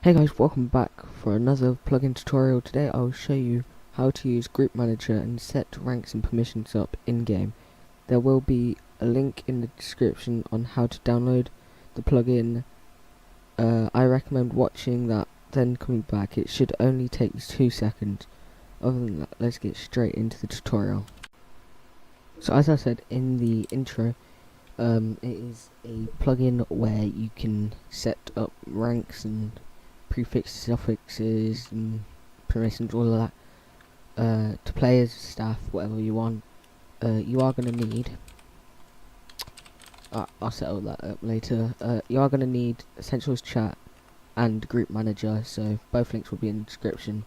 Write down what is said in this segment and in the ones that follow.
Hey guys, welcome back for another plugin tutorial. Today I'll show you how to use Group Manager and set ranks and permissions up in-game. There will be a link in the description on how to download the plugin. I recommend watching that, then coming back. It should only take you 2 seconds. Other than that, let's get straight into the tutorial. So as I said in the intro, it is a plugin where you can set up ranks and prefixes, suffixes, and permissions, all of that, to players, staff, whatever you want. You are going to need, I'll set all that up later, you are going to need Essentials Chat and Group Manager, so both links will be in the description.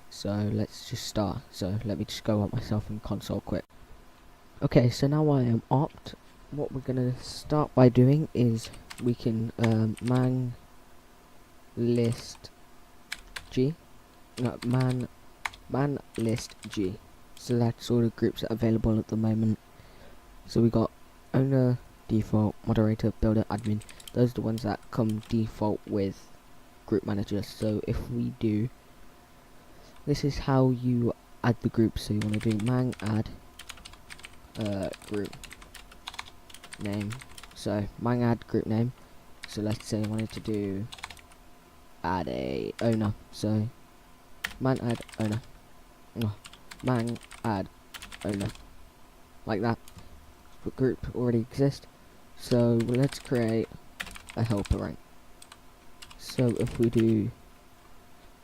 So let's just start. So let me just go up myself in console quick. Okay, so now I am opt. What we're going to start by doing is we can man list G, no, man list G. So that's all the groups that are available at the moment. So we got owner, default, moderator, builder, admin. Those are the ones that come default with Group Manager. So if we do, this is how you add the group. So you want to do man add group name. So man add group name. So let's say I wanted to do add a owner. So man add owner. Oh, man add owner. Like that. The group already exists. So let's create a helper rank. So if we do,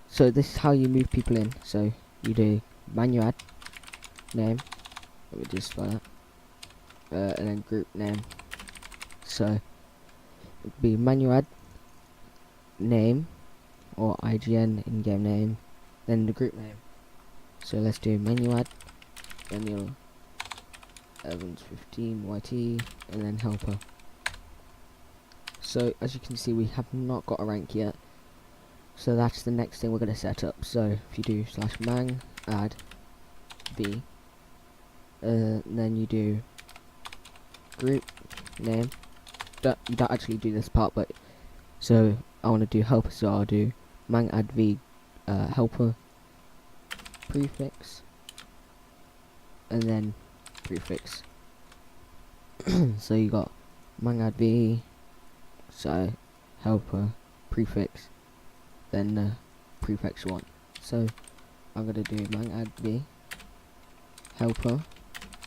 so this is how you move people in. So you do manu add name. Let me just spell that. And then group name. So it'd be manu add name or IGN in-game name, then the group name. So let's do menu add Daniel Evans 15 YT and then helper. So as you can see, we have not got a rank yet, so that's the next thing we're going to set up. So if you do /man add v, then you do group name. You don't actually do this part, but so I want to do helper, so I'll do man add v helper prefix and then prefix. So you got man add v, so helper prefix, then prefix 1. So I'm gonna do man add v helper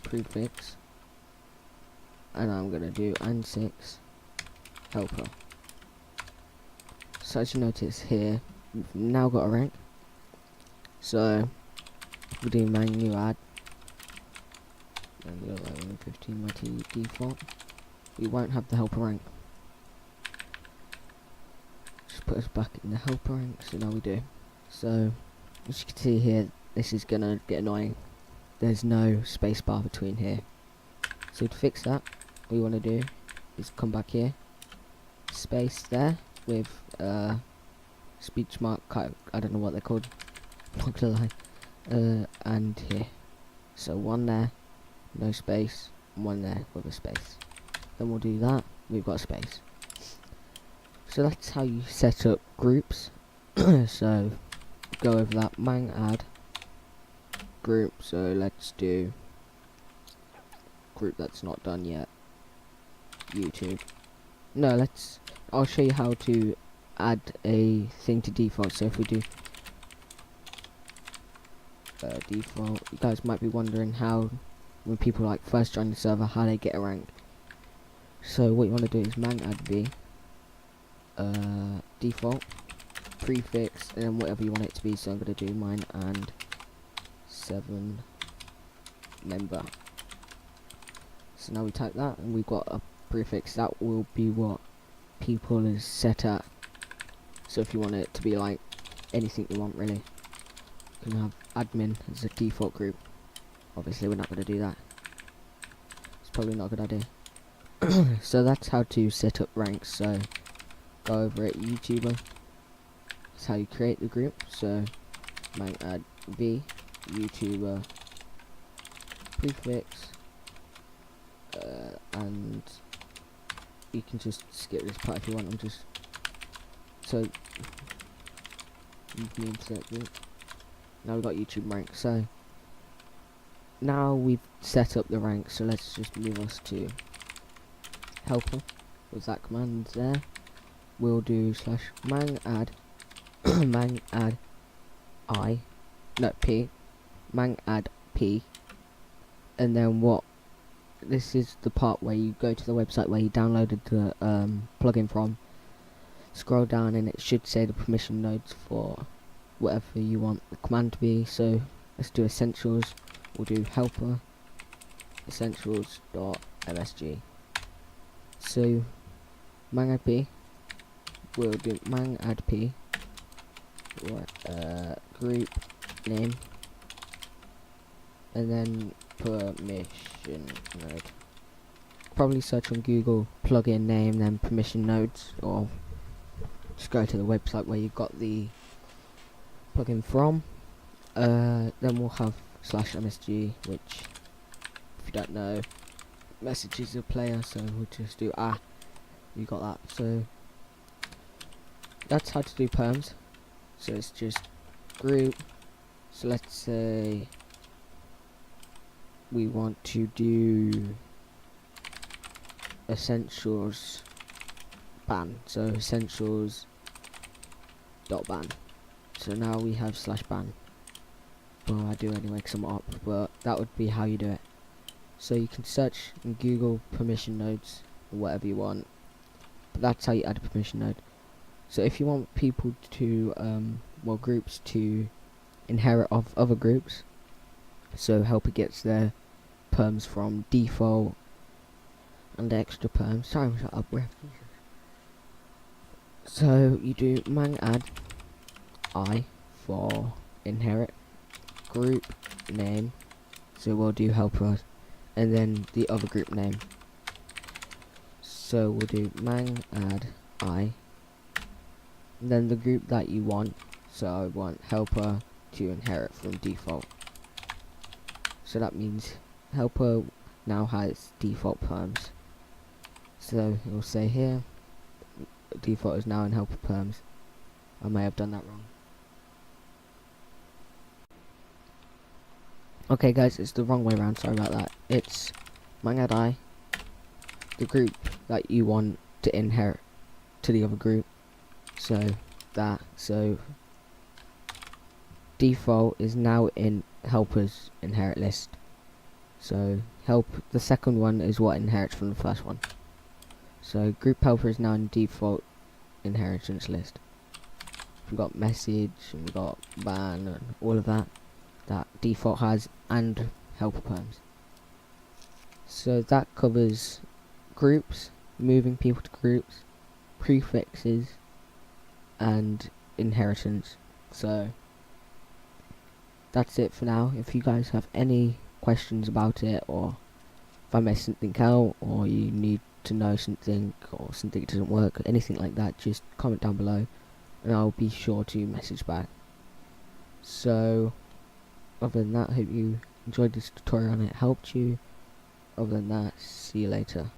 prefix, and I'm gonna do and6 helper. So as you notice here, we've now got a rank. So we do manu add and we'll 15 YT default. We won't have the helper rank. Just put us back in the helper rank, so now we do. So as you can see here, this is gonna get annoying. There's no space bar between here. So to fix that, what we want to do is come back here, space there with speech mark, I don't know what they're called, not gonna lie, and here. So one there, no space, and one there with a space. Then we'll do that, we've got a space. So that's how you set up groups. So go over that, man add group. So let's do group that's not done yet, YouTube. No, I'll show you how to add a thing to default. So if we do default, you guys might be wondering how, when people like first join the server, how they get a rank. So what you want to do is man add v default prefix and then whatever you want it to be. So I'm going to do mine and 7 member. So now we type that and we've got a prefix that will be what people is set at. So if you want it to be like anything you want, really, you can have admin as a default group. Obviously we're not going to do that, it's probably not a good idea. So that's how to set up ranks. So go over it, YouTuber, that's how you create the group. So man add v YouTuber prefix, and you can just skip this part if you want. So Meme section. Now we've got YouTube rank. So now we've set up the rank, so let's just move us to helper. With that command there, we'll do slash mang add mang add I, no p, mang add p, and then what? This is the part where you go to the website where you downloaded the plugin from. Scroll down and it should say the permission nodes for whatever you want the command to be. So let's do essentials. We'll do helper essentials.msg. So mang add p, we'll do mang add p, group name, and then permission node. Probably search on Google plugin name, then permission nodes, or just go to the website where you got the plugin from. Then we'll have slash msg, which, if you don't know, messages a player, so we'll just do you got that. So that's how to do perms. So it's just group. So let's say we want to do essentials ban. So essentials dot ban. So now we have slash ban. Well, I do anyway because I'm up, but that would be how you do it. So you can search in Google permission nodes or whatever you want, but that's how you add a permission node. So if you want people to well, groups to inherit off other groups, so helper gets their perms from default and extra perms. Sorry, I'm out of breath. So you do mang add I for inherit, group name, so we'll do helper, and then the other group name. So we'll do mang add I, and then the group that you want. So I want helper to inherit from default. So that means helper now has default perms. So it will say here, default is now in helper perms. I may have done that wrong. Okay guys, it's the wrong way around, sorry about that. It's mang add I, the group that you want to inherit to the other group. So that, so default is now in helper's inherit list. So the second one is what inherits from the first one. So group helper is now in default inheritance list. We've got message and we've got ban and all of that default has, and helper perms. So that covers groups, moving people to groups, prefixes, and inheritance. So that's it for now. If you guys have any questions about it, or if I messed something out, or you need to know something, or something doesn't work, anything like that, just comment down below and I'll be sure to message back. So other than that, I hope you enjoyed this tutorial and it helped you. Other than that, see you later.